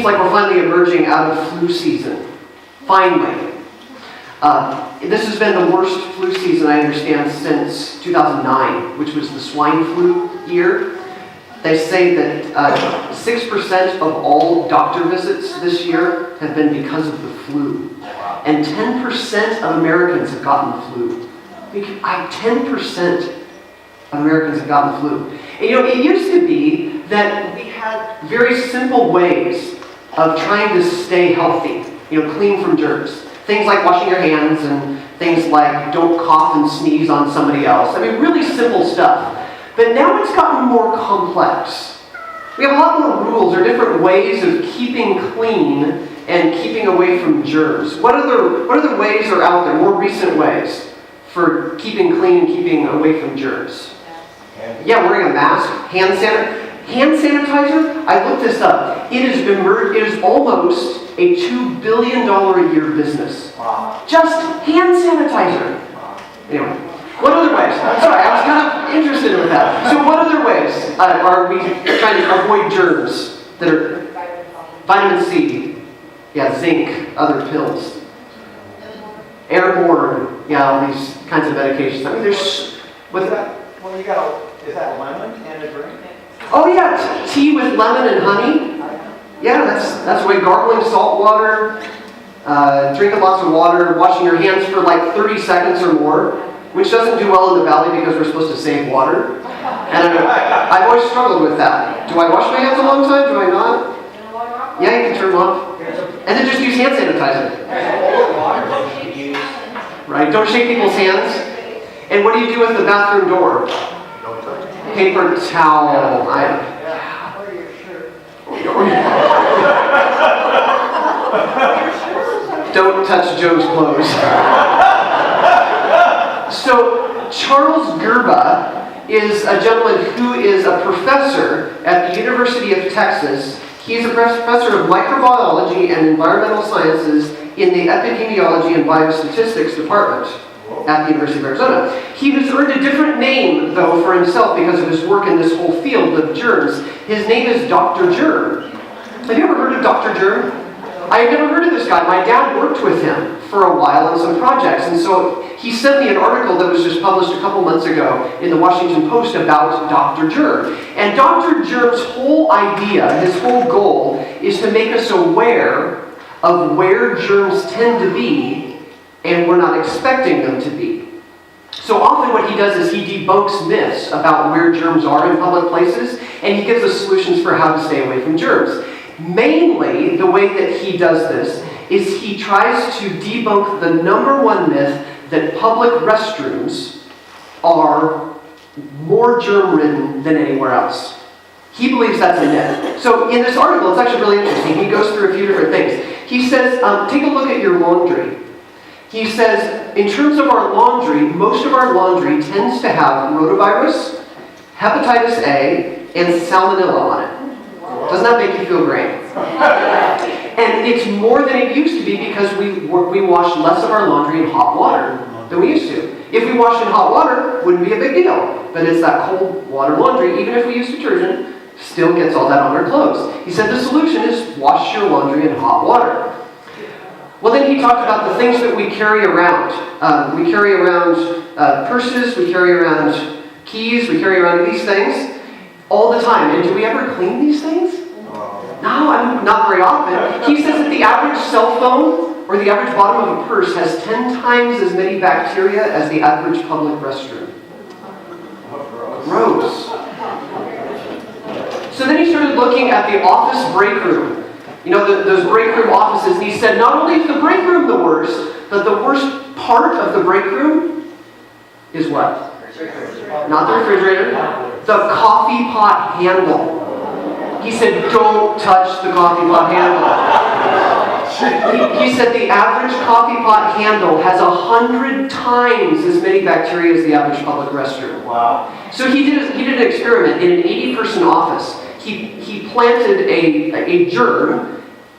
like we're finally emerging out of flu season. Finally. This has been the worst flu season, I understand, since 2009, which was the swine flu year. They say that 6% of all doctor visits this year have been because of the flu. And 10% of Americans have gotten the flu. 10% of Americans have gotten the flu. And it used to be that we had very simple ways of trying to stay healthy, clean from germs. Things like washing your hands and things like don't cough and sneeze on somebody else. Really simple stuff. But now it's gotten more complex. We have a lot more rules or different ways of keeping clean and keeping away from germs. What other ways are out there, more recent ways, for keeping clean and keeping away from germs? Yeah, wearing a mask, hand sanitizer. I looked this up. It is almost a $2 billion a year business. Wow. Just hand sanitizer. Wow. Anyway, what other ways? Sorry, I was kind of interested in that. So what other ways are we trying to avoid germs that are vitamin C, zinc, other pills, airborne, all these kinds of medications. There's what's that? Well, is that lemon and a drink? Oh yeah, tea with lemon and honey. Yeah, that's the way. Gargling salt water, drinking lots of water, washing your hands for like 30 seconds or more, which doesn't do well in the valley because we're supposed to save water. And I've always struggled with that. Do I wash my hands a long time? Do I not? Yeah, you can turn them off. And then just use hand sanitizer. Right? Don't shake people's hands. And what do you do with the bathroom door? Paper towel. Don't touch Joe's clothes. So Charles Gerba is a gentleman who is a professor at the University of Texas. He's a professor of microbiology and environmental sciences in the epidemiology and biostatistics department at the University of Arizona. He has earned a different name, though, for himself because of his work in this whole field of germs. His name is Dr. Germ. Have you ever heard of Dr. Germ? I had never heard of this guy. My dad worked with him for a while on some projects, and so he sent me an article that was just published a couple months ago in the Washington Post about Dr. Germ. And Dr. Germ's whole idea, his whole goal, is to make us aware of where germs tend to be and we're not expecting them to be. So often what he does is he debunks myths about where germs are in public places, and he gives us solutions for how to stay away from germs. Mainly, the way that he does this is he tries to debunk the number one myth that public restrooms are more germ-ridden than anywhere else. He believes that's a myth. So in this article, it's actually really interesting. He goes through a few different things. He says, take a look at your laundry. He says, in terms of our laundry, most of our laundry tends to have rotavirus, hepatitis A, and salmonella on it. Doesn't that make you feel great? And it's more than it used to be because we wash less of our laundry in hot water than we used to. If we washed in hot water, it wouldn't be a big deal. But it's that cold water laundry, even if we use detergent, still gets all that on our clothes. He said the solution is wash your laundry in hot water. Well, then he talked about the things that we carry around. We carry around purses, we carry around keys, we carry around these things all the time. And do we ever clean these things? No, not very often. He says that the average cell phone or the average bottom of a purse has 10 times as many bacteria as the average public restroom. Gross. So then he started looking at the office break room. Those break room offices, and he said not only is the break room the worst, but the worst part of the break room is what? Not the refrigerator. The coffee pot handle. He said, don't touch the coffee pot handle. He said the average coffee pot handle has 100 times as many bacteria as the average public restroom. Wow. So he did an experiment in an 80-person office. He planted a germ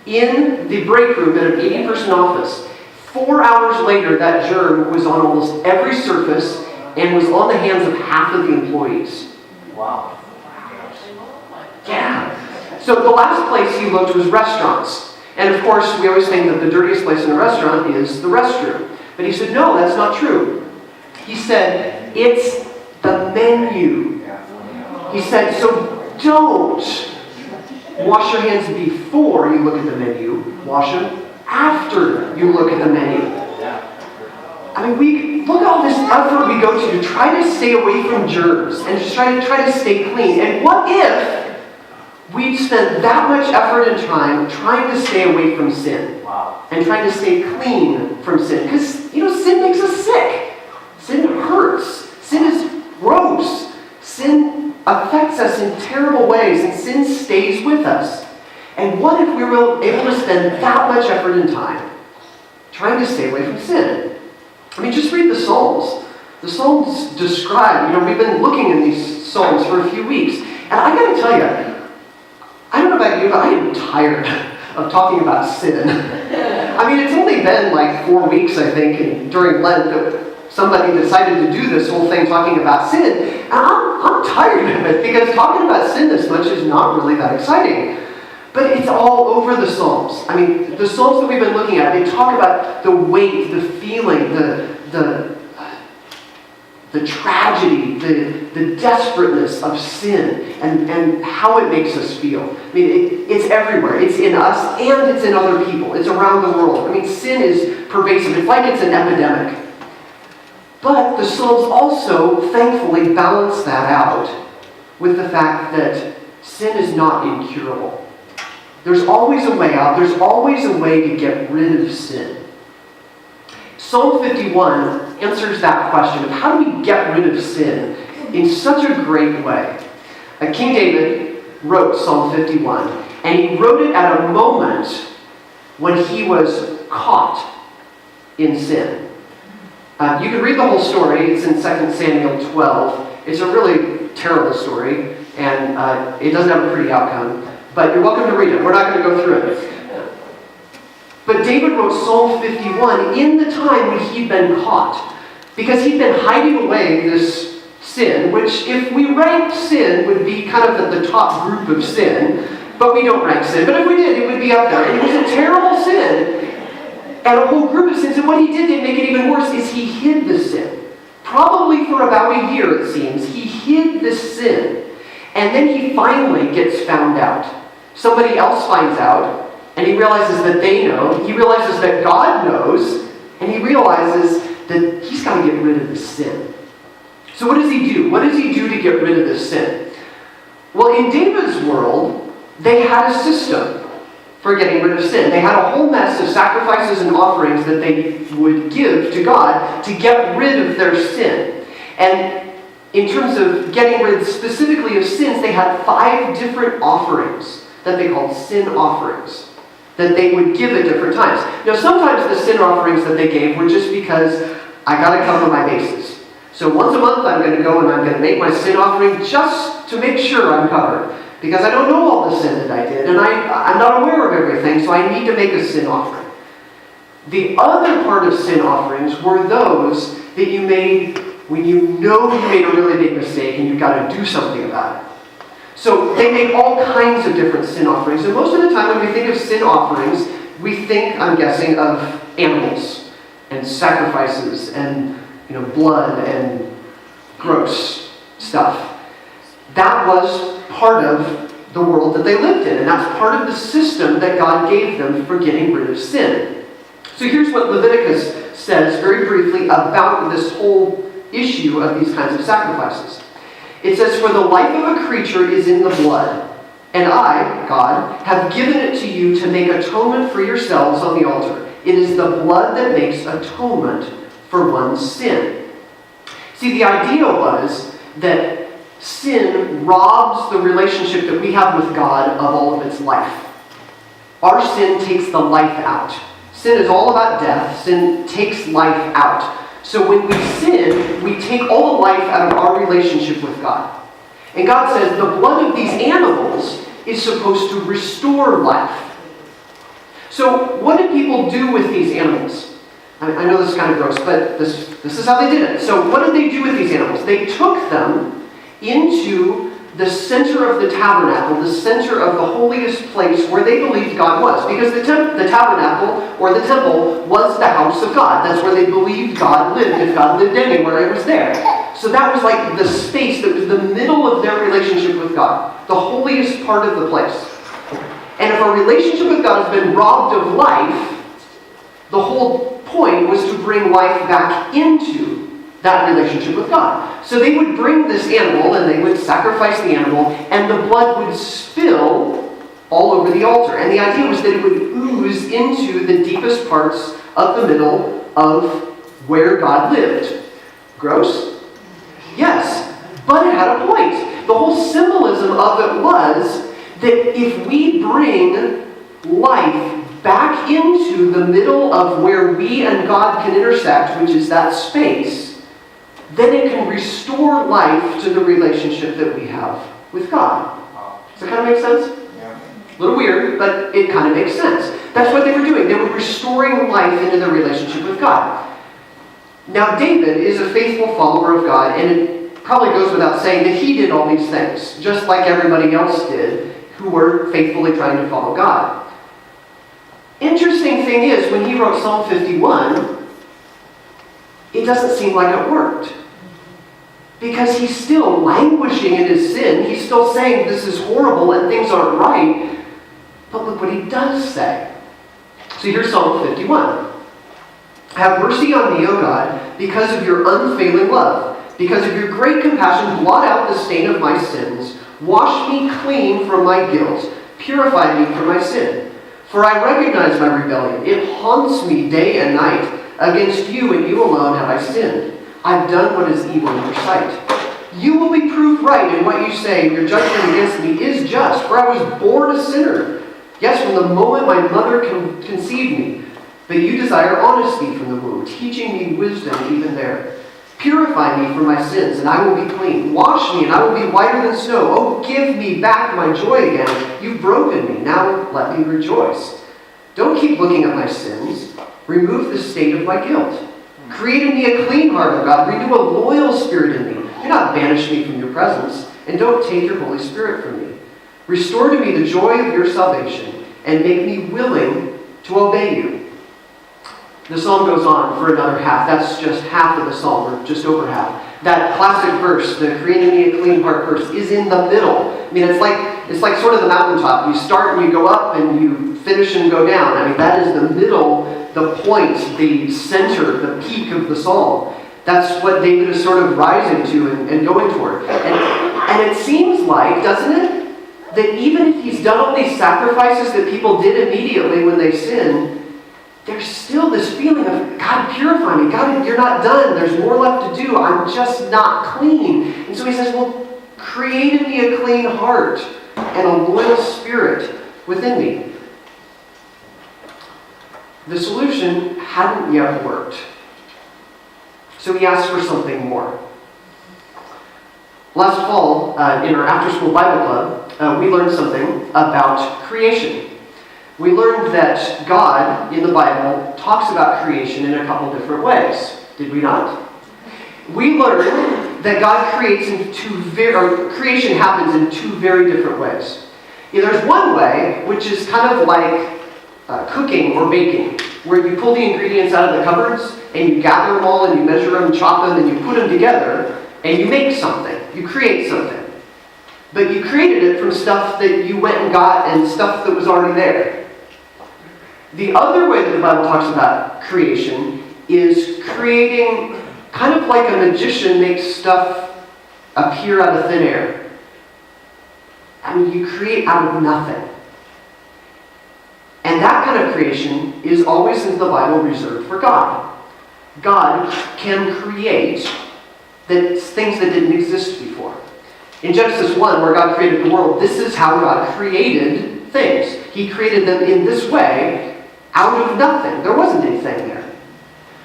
in the break room in an 80-person office. 4 hours later, that germ was on almost every surface and was on the hands of half of the employees. Wow. Yeah. So the last place he looked was restaurants. And of course, we always think that the dirtiest place in a restaurant is the restroom. But he said, no, that's not true. He said, it's the menu. He said, so don't wash your hands before you look at the menu. Wash them after you look at the menu. I mean, look at all this effort we go to try to stay away from germs and just try to stay clean. And what if we'd spent that much effort and time trying to stay away from sin? Wow. And trying to stay clean from sin? Because, sin makes us sick. Sin hurts. Sin is gross. Sin affects us in terrible ways, and sin stays with us. And what if we were able to spend that much effort and time trying to stay away from sin? I mean, just read the Psalms. The Psalms describe, we've been looking in these Psalms for a few weeks. And I gotta tell you, I don't know about you, but I am tired of talking about sin. I mean, it's only been like 4 weeks, I think, and during Lent that somebody decided to do this whole thing talking about sin. And I'm tired of it because talking about sin this much is not really that exciting. But it's all over the Psalms. I mean, the Psalms that we've been looking at, they talk about the weight, the feeling, the tragedy, the desperateness of sin, and how it makes us feel. I mean, it's everywhere. It's in us and it's in other people. It's around the world. I mean, sin is pervasive. It's like it's an epidemic. But the Psalms also, thankfully, balance that out with the fact that sin is not incurable. There's always a way out. There's always a way to get rid of sin. Psalm 51 answers that question of how do we get rid of sin in such a great way. King David wrote Psalm 51, and he wrote it at a moment when he was caught in sin. You can read the whole story. It's in 2 Samuel 12. It's a really terrible story, and it doesn't have a pretty outcome. But you're welcome to read it. We're not going to go through it. But David wrote Psalm 51 in the time when he'd been caught. Because he'd been hiding away this sin, which if we ranked sin would be kind of at the top group of sin. But we don't rank sin. But if we did, it would be up there. And it was a terrible sin. And a whole group of sins. And what he did to make it even worse is he hid the sin. Probably for about a year, it seems. He hid this sin. And then he finally gets found out. Somebody else finds out, and he realizes that they know. He realizes that God knows, and he realizes that he's got to get rid of this sin. So what does he do? What does he do to get rid of this sin? Well, in David's world, they had a system for getting rid of sin. They had a whole mess of sacrifices and offerings that they would give to God to get rid of their sin. And in terms of getting rid specifically of sins, they had 5 different offerings that they called sin offerings that they would give at different times. Now, sometimes the sin offerings that they gave were just because I got to cover my bases. So once a month I'm going to go and I'm going to make my sin offering just to make sure I'm covered. Because I don't know all the sin that I did, and I'm not aware of everything, so I need to make a sin offering. The other part of sin offerings were those that you made when you know you made a really big mistake and you've got to do something about it. So they make all kinds of different sin offerings. And most of the time when we think of sin offerings, we think, I'm guessing, of animals and sacrifices and blood and gross stuff. That was part of the world that they lived in. And that's part of the system that God gave them for getting rid of sin. So here's what Leviticus says very briefly about this whole issue of these kinds of sacrifices. It says, "For the life of a creature is in the blood, and I, God, have given it to you to make atonement for yourselves on the altar. It is the blood that makes atonement for one's sin." See, the idea was that sin robs the relationship that we have with God of all of its life. Our sin takes the life out. Sin is all about death. Sin takes life out. So when we sin, we take all the life out of our relationship with God. And God says the blood of these animals is supposed to restore life. So what did people do with these animals? I know this is kind of gross, but this is how they did it. So what did they do with these animals? They took them into the center of the tabernacle, the center of the holiest place where they believed God was. Because the tabernacle or the temple was the house of God. That's where they believed God lived. If God lived anywhere, it was there. So that was like the space that was the middle of their relationship with God, the holiest part of the place. And if our relationship with God has been robbed of life, the whole point was to bring life back into that relationship with God. So they would bring this animal and they would sacrifice the animal, and the blood would spill all over the altar. And the idea was that it would ooze into the deepest parts of the middle of where God lived. Gross? Yes, but it had a point. The whole symbolism of it was that if we bring life back into the middle of where we and God can intersect, which is that space, then it can restore life to the relationship that we have with God. Does that kind of make sense? Yeah. A little weird, but it kind of makes sense. That's what they were doing. They were restoring life into their relationship with God. Now, David is a faithful follower of God, and it probably goes without saying that he did all these things, just like everybody else did who were faithfully trying to follow God. Interesting thing is, when he wrote Psalm 51, it doesn't seem like it worked. Because he's still languishing in his sin. He's still saying this is horrible and things aren't right. But look what he does say. So here's Psalm 51. Have mercy on me, O God, because of your unfailing love. Because of your great compassion, blot out the stain of my sins. Wash me clean from my guilt. Purify me from my sin. For I recognize my rebellion. It haunts me day and night. Against you and you alone have I sinned. I've done what is evil in your sight. You will be proved right in what you say. Your judgment against me is just, for I was born a sinner. Yes, from the moment my mother conceived me. But you desire honesty from the womb, teaching me wisdom even there. Purify me from my sins, and I will be clean. Wash me, and I will be whiter than snow. Oh, give me back my joy again. You've broken me. Now let me rejoice. Don't keep looking at my sins. Remove the stain of my guilt. Create in me a clean heart, O God. Renew a loyal spirit in me. Do not banish me from your presence, and don't take your Holy Spirit from me. Restore to me the joy of your salvation, and make me willing to obey you. The psalm goes on for another half. That's just half of the psalm, or just over half. That classic verse, the create in me a clean heart verse, is in the middle. I mean, it's like sort of the mountaintop. You start and you go up, and you finish and go down. I mean, that is the middle, the point, the center, the peak of the psalm. That's what David is sort of rising to and going toward. And it seems like, doesn't it, that even if he's done all these sacrifices that people did immediately when they sinned, there's still this feeling of, God, purify me. God, you're not done. There's more left to do. I'm just not clean. And so he says, well, create in me a clean heart and a loyal spirit within me. The solution hadn't yet worked. So he asked for something more. Last fall, in our after-school Bible club, we learned something about creation. We learned that God, in the Bible, talks about creation in a couple different ways. Did we not? We learned that God creates creation happens in two very different ways. There's one way, which is kind of like cooking or baking, where you pull the ingredients out of the cupboards and you gather them all and you measure them, chop them, and you put them together and you make something. You create something. But you created it from stuff that you went and got and stuff that was already there. The other way that the Bible talks about creation is creating kind of like a magician makes stuff appear out of thin air. I mean, you create out of nothing. And that kind of creation is always in the Bible reserved for God. God can create things that didn't exist before. In Genesis 1, where God created the world, this is how God created things. He created them in this way, out of nothing. There wasn't anything there.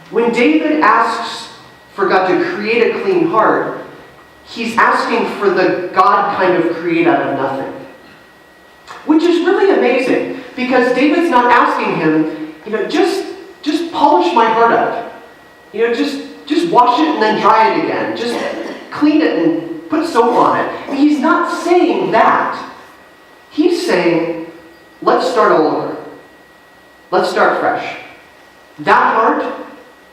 When David asks for God to create a clean heart, he's asking for the God kind of create out of nothing. Which is really amazing, because David's not asking him, just polish my heart up. Just wash it and then dry it again. Just clean it and put soap on it. And he's not saying that. He's saying, let's start all over. Let's start fresh. That heart,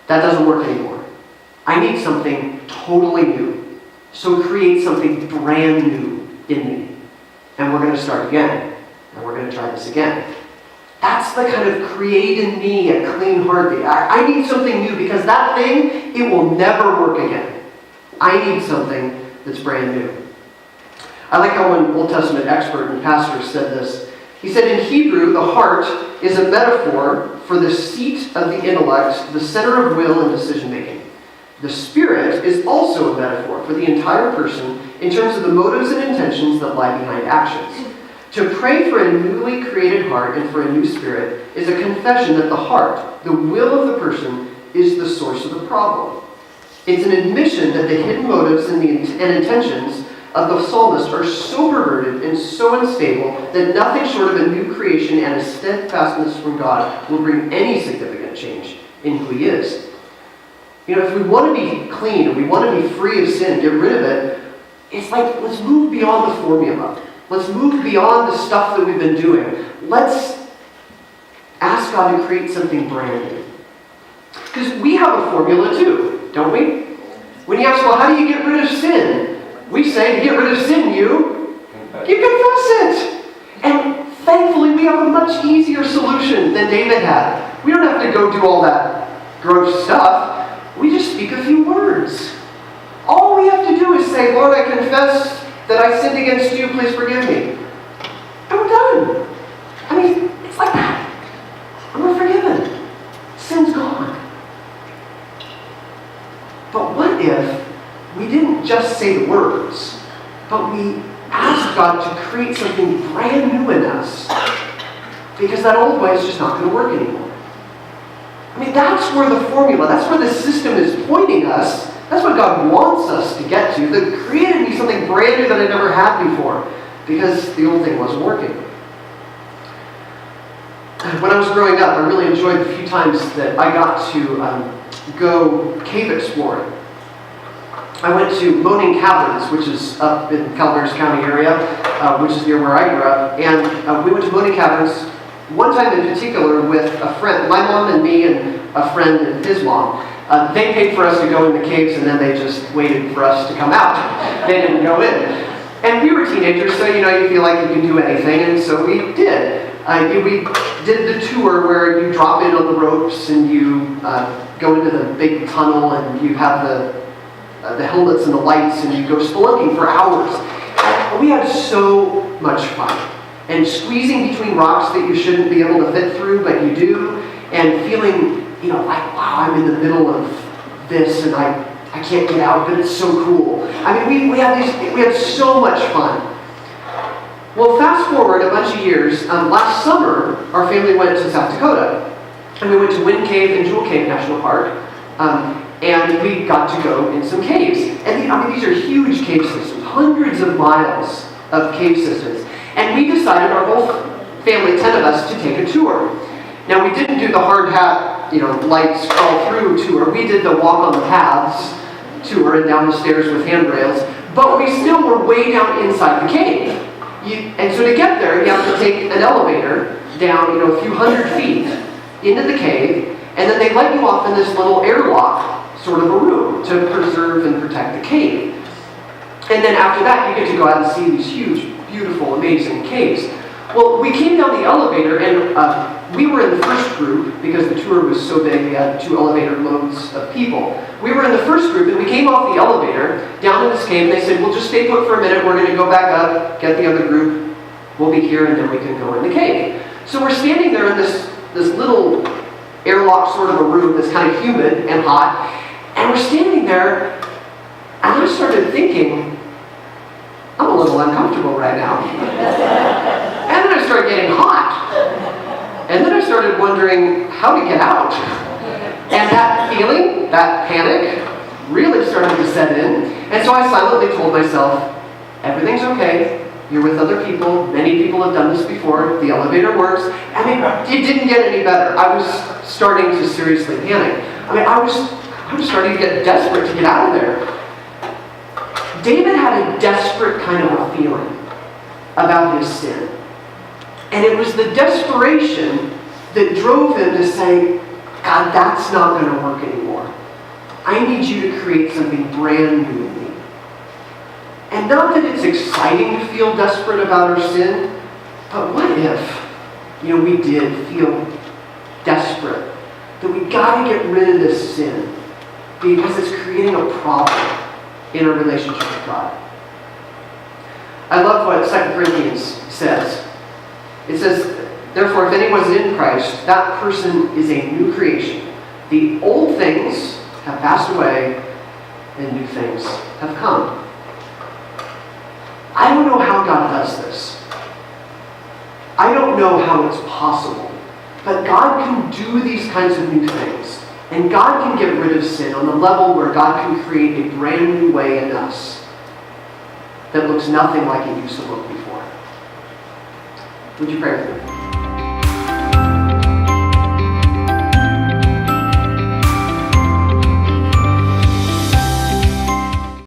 that doesn't work anymore. I need something totally new. So create something brand new in me. And we're going to start again. And we're going to try this again. That's the kind of create in me a clean heart. I need something new because that thing, it will never work again. I need something that's brand new. I like how one Old Testament expert and pastor said this. He said, in Hebrew, the heart is a metaphor for the seat of the intellect, the center of will and decision making. The spirit is also a metaphor for the entire person in terms of the motives and intentions that lie behind actions. To pray for a newly created heart and for a new spirit is a confession that the heart, the will of the person, is the source of the problem. It's an admission that the hidden motives and intentions of the psalmist are so perverted and so unstable that nothing short of a new creation and a steadfastness from God will bring any significant change in who he is. You know, if we want to be clean and we want to be free of sin, get rid of it, it's like, let's move beyond the formula. Let's move beyond the stuff that we've been doing. Let's ask God to create something brand new. Because we have a formula too, don't we? When you ask, well, how do you get rid of sin? We say, to get rid of sin, you confess it. And thankfully, we have a much easier solution than David had. We don't have to go do all that gross stuff. We just speak a few words. All we have to do is say, Lord, I confess that I sinned against you, please forgive me. And we're done. I mean, it's like that. And we're forgiven. Sin's gone. But what if we didn't just say the words, but we asked God to create something brand new in us? Because that old way is just not going to work anymore. I mean, that's where the formula, that's where the system is pointing us. That's what God wants us to get to. That created me something brand new that I never had before, because the old thing wasn't working. When I was growing up, I really enjoyed the few times that I got to go cave exploring. I went to Moaning Caverns, which is up in Calaveras County area, which is near where I grew up. And we went to Moaning Caverns one time in particular with a friend, my mom and me and a friend and his mom. They paid for us to go in the caves, and then they just waited for us to come out. They didn't go in. And we were teenagers, so you feel like you can do anything, and so we did. We did the tour where you drop in on the ropes and you go into the big tunnel, and you have the helmets and the lights, and you go spelunking for hours. And we had so much fun. And squeezing between rocks that you shouldn't be able to fit through, but you do, and feeling, like, wow, I'm in the middle of this, and I can't get out, but it's so cool. I mean, we had so much fun. Well, fast forward a bunch of years. Last summer, our family went to South Dakota, and we went to Wind Cave and Jewel Cave National Park, and we got to go in some caves. And these are huge cave systems, hundreds of miles of cave systems. And we decided, our whole family, 10 of us, to take a tour. Now, we didn't do the hard hat, lights crawl through tour. We did the walk on the paths tour and down the stairs with handrails. But we still were way down inside the cave. And so to get there, you have to take an elevator down, a few hundred feet into the cave. And then they let you off in this little airlock sort of a room to preserve and protect the cave. And then after that, you get to go out and see these huge, beautiful, amazing caves. Well, we came down the elevator, and we were in the first group because the tour was so big. We had 2 elevator loads of people. We were in the first group, and we came off the elevator down in this cave, and they said, "Well, just stay put for a minute. We're going to go back up, get the other group. We'll be here, and then we can go in the cave." So we're standing there in this little airlock sort of a room that's kind of humid and hot, and we're standing there, and I started thinking, I'm a little uncomfortable right now. And then I started getting hot. And then I started wondering how to get out. And that feeling, that panic, really started to set in. And so I silently told myself, everything's okay. You're with other people. Many people have done this before. The elevator works. I mean, it didn't get any better. I was starting to seriously panic. I was starting to get desperate to get out of there. David had a desperate kind of a feeling about his sin. And it was the desperation that drove him to say, God, that's not going to work anymore. I need you to create something brand new in me. And not that it's exciting to feel desperate about our sin, but what if, we did feel desperate, that we got to get rid of this sin because it's creating a problem in our relationship with God. I love what 2 Corinthians says. It says, therefore, if anyone is in Christ, that person is a new creation. The old things have passed away, and new things have come. I don't know how God does this. I don't know how it's possible. But God can do these kinds of new things. And God can get rid of sin on the level where God can create a brand new way in us that looks nothing like it used to look before. Would you pray with me?